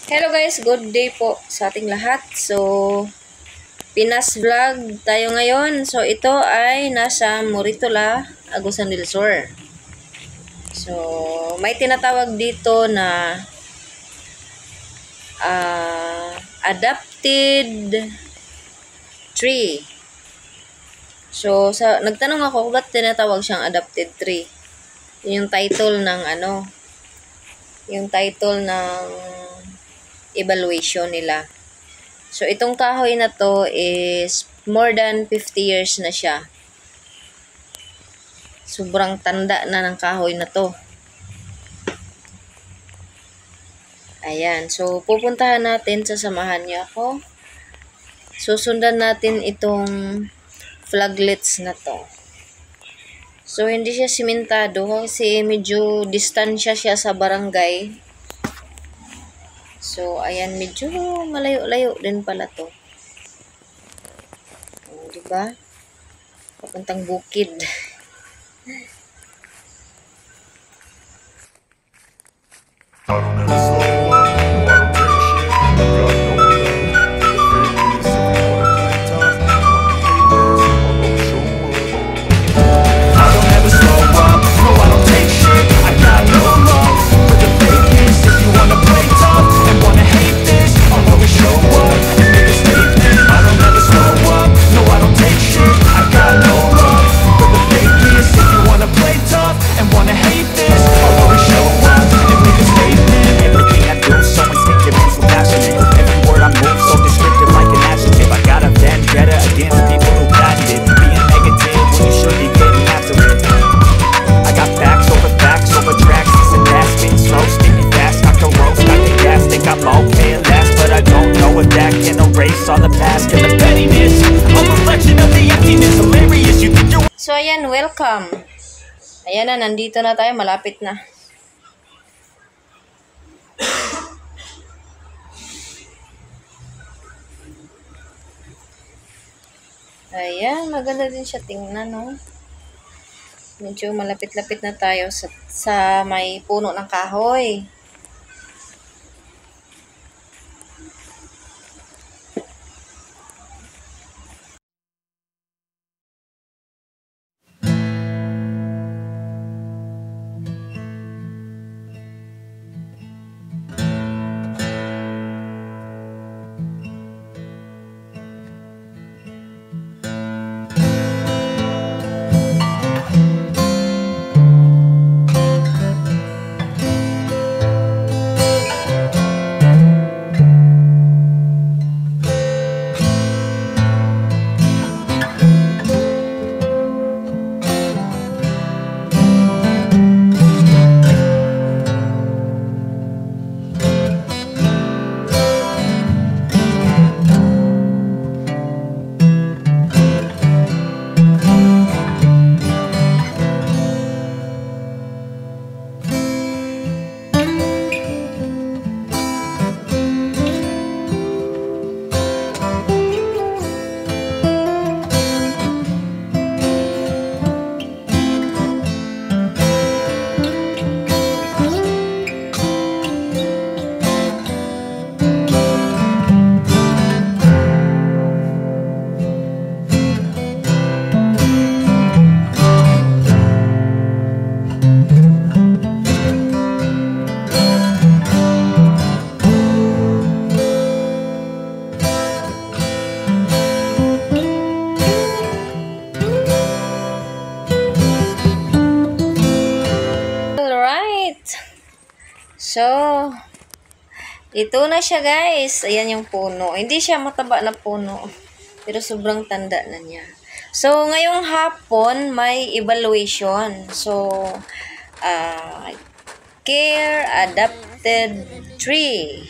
Hello guys, good day po sa ating lahat. So, Pinas vlog tayo ngayon. So, ito ay nasa Moritola, Agusan del Sur. So, may tinatawag dito na adapted tree. So, nagtanong ako ba't tinatawag siyang adapted tree. Yung title ng yung title ng evaluation nila. So, itong kahoy na to is more than 50 years na siya. Sobrang tanda na ng kahoy na to. Ayan. So, pupuntahan natin. Sasamahan niyo ako. Susundan natin itong flaglets na to. So, hindi siya simentado kasi medyo distansya siya sa barangay. So, ayan. Medyo malayo-layo din pala to. Diba? Papuntang bukid. I don't ever slow up, no I don't take shit, I got no love for fakeness. If you wanna play tough, you wanna hate this, I'll go show up. I don't ever slow up, no I don't take shit, I got no love for the fakeness. If you wanna play tough and wanna hate this, I'll always show up and make a statement. I don't ever slow up, no I don't take shit, I got no love for the fakeness. If you wanna play tough and wanna hate this, I'll always show up and make a statement. Everything I do so instinctive and so passionate. Every word I move so descriptive like an adjective. I got a vendetta against people who patented being negative when you should be getting after it. I got facts over tracks, this and that, spitting slow, spitting fast, not to roast, not to gas. Think I'm okay at last, but I don't know if that can erase all the past. And the pettiness, a reflection of the emptiness, hilarious. You think you're So, ayan. Welcome. Ayan na. Nandito na tayo. Malapit na. Ayan, maganda din siya tingnan, no? Medyo malapit-lapit na tayo sa may puno ng kahoy. So, ito na siya guys. Ayan yung puno. Hindi siya mataba na puno. Pero sobrang tanda na niya. So, ngayong hapon, may evaluation. So, Care Adapted Tree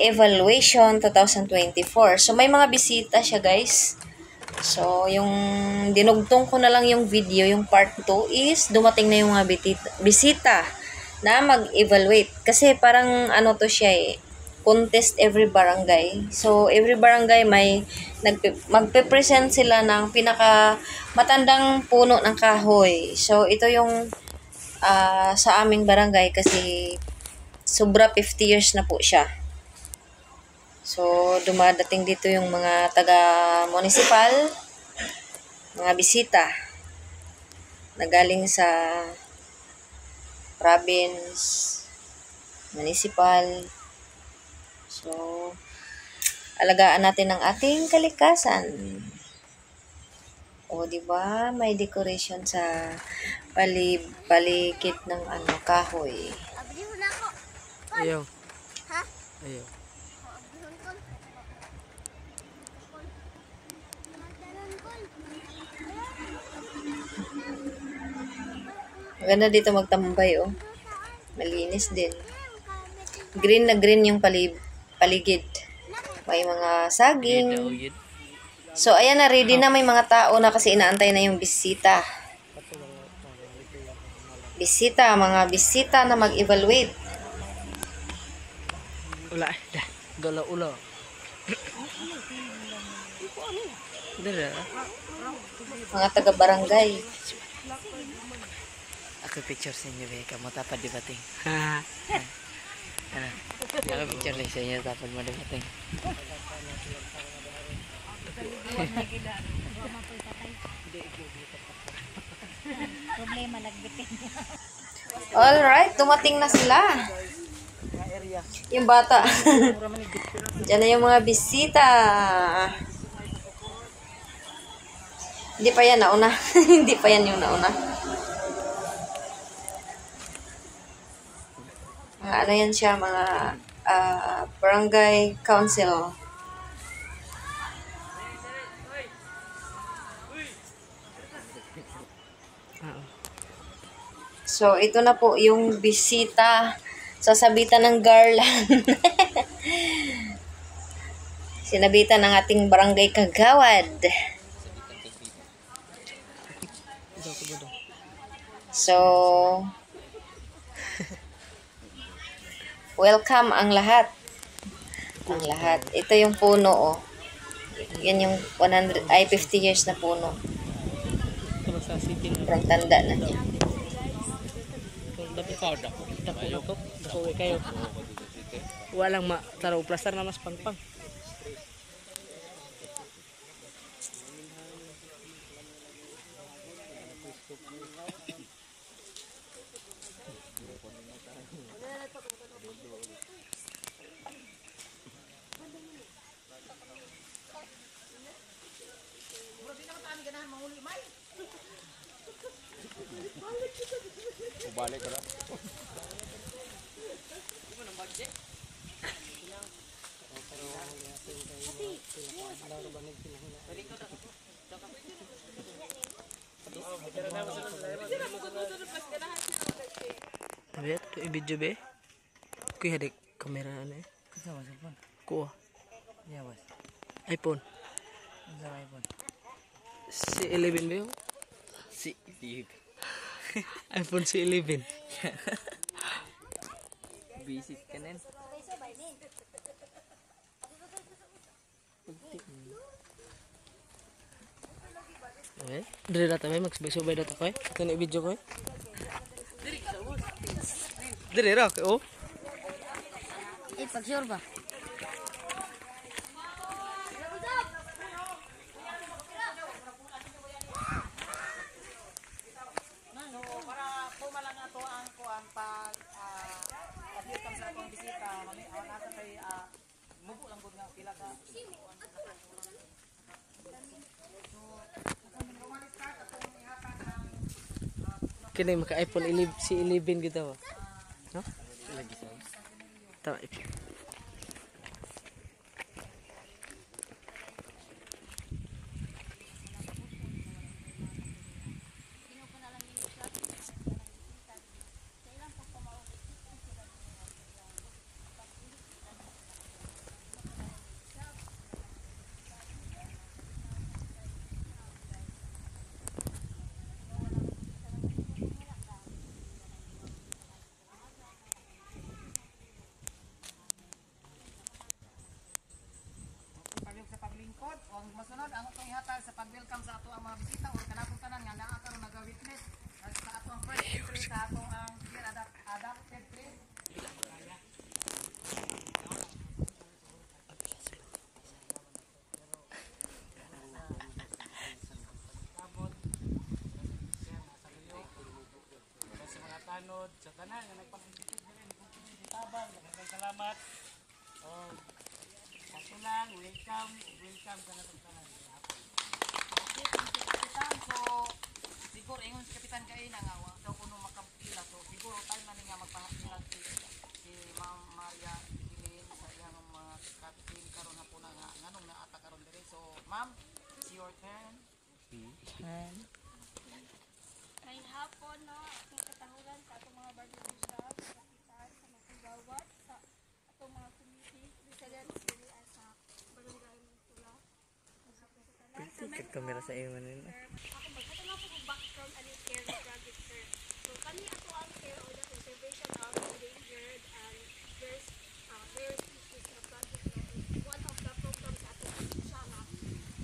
Evaluation 2024. So, may mga bisita siya guys. So, yung dinugtong ko na lang yung video, yung part 2 is dumating na yung mga bisita na mag-evaluate. Kasi parang to siya contest every barangay. So, every barangay may magpe-present sila ng pinaka matandang puno ng kahoy. So, ito yung sa aming barangay kasi sobra 50 years na po siya. So, dumadating dito yung mga taga-municipal, mga bisita na galing sa province, municipal. So, alagaan natin ang ating kalikasan. O, di ba? May decoration sa palikit ng kahoy. Ayaw. Ayaw. Maganda dito magtambay, oh. Malinis din. Green na green yung paligid. May mga saging. So, ayan na, ready na. May mga tao na kasi inaantay na yung bisita. Mga bisita na mag-evaluate. Ula. Gala ula. Dara. Mga taga-barangay. Ako picture sa inyo, be. Kamu tapad di bating. Ha. Ano? Ako picture lang sa inyo, tapad mo di bating. Problema nagbitin. Alright, dumating na sila. Yung bata. Diyan na yung mga bisita. Hindi pa yan nauna. Hindi pa yan yung nauna. Mga ano yan siya, mga barangay council. So, ito na po yung bisita. Sasabitan ng garland. Sinabitan ng ating barangay kagawad. So, welcome ang lahat. Ang lahat. Ito yung puno, oh. Yan yung 50 years na puno. Sobrang tanda na niya. Kayo. Walang taraw plaster na mas pangpang. Balik ka na. Tabi, ito i-video be. Kuya hadik kamera ano eh. Kasama sa phone? Kuha. Yeah, boss. iPhone. Kasama iPhone. Si 11 ba yun? Si Steve. iPhone si 11. Visit ka na. Okay. Dili data may magsubay data ko eh. Ito na i-video ko eh. Dili ra okay oh. Pag-sure ba? Kini maka iPhone 11 si 11 gitu ba. No? Lagi sa. Tama. Masunod ang atong ihatag sa pag-welcome sa ato ang mga bisita o kanatong tanan nga naa karon naga-witness sa ato ang first entry sa ato ang adopted tree. salamat. Oh, ako lang, welcome sa natagtanan. Okay, thank you, Kapitan. So, siguro, ingon si Kapitan kayo na nga, daw kuno makapila. So, siguro, time na nga magpahapila si Ma'am Maria Hilin sa iyang mga kapatid karon na po na nga, nganong naata karon dire. So, Ma'am, it's your turn. May hapon no, akong katahulan sa atong mga barangay staff, sa kapitan, sa mga kagawad, sa atong mga committee, residents, dili sa barangay Mantula. Tikit kamera sa iyo man nila. Ako magkata na po kung background ano yung care na project, sir. So, kami ato ang care o the conservation of endangered and rare species na project. No? One of the programs sa atong siya nga,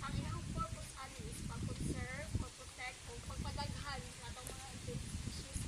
ang ilang purpose ano is pag-conserve, pag-protect, o pagpadaghan sa atong mga endangered species.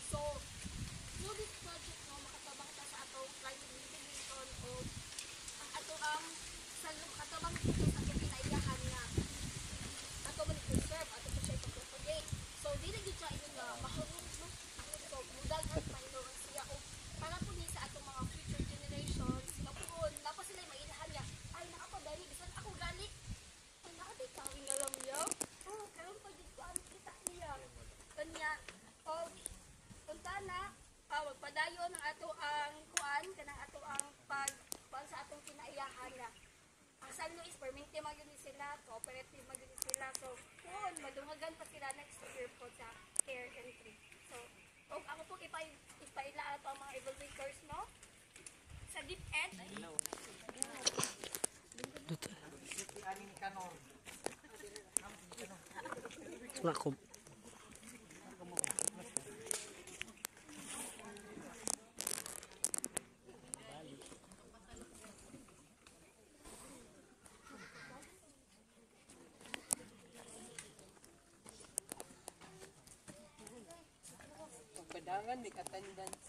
So, through this project, no, makatabang ta sa atong climate mitigation o ang ato ang sa makatabang dito sa atong kinaiyahan nga ato man i-conserve, ato po siya ipag-propagate. So, di na yun siya inyo nga mahurong, no? So, mudagan pa ino ang siya o para po niya sa atong mga future generations, sila po, tapos sila yung mailahan niya, ay, nakapadali, bisan ako gali. Ay, nakatitawin na lang niya. Oh, karoon pa dito ko ang kita niya. Kanya, o, punta na, magpadayon ang ato ang kuan, kanang ato ang pag sa atong kinaiyahan nga. Ang salo is permanente magyud sila, cooperative magyud sila. So, kung madungagan pa sila next year po sa care entry. So, og ako po ipaila ato ang mga evaluators, no? Sa deep end. Si Aning Kanor. Lakob. Pagbadangan, may attendance.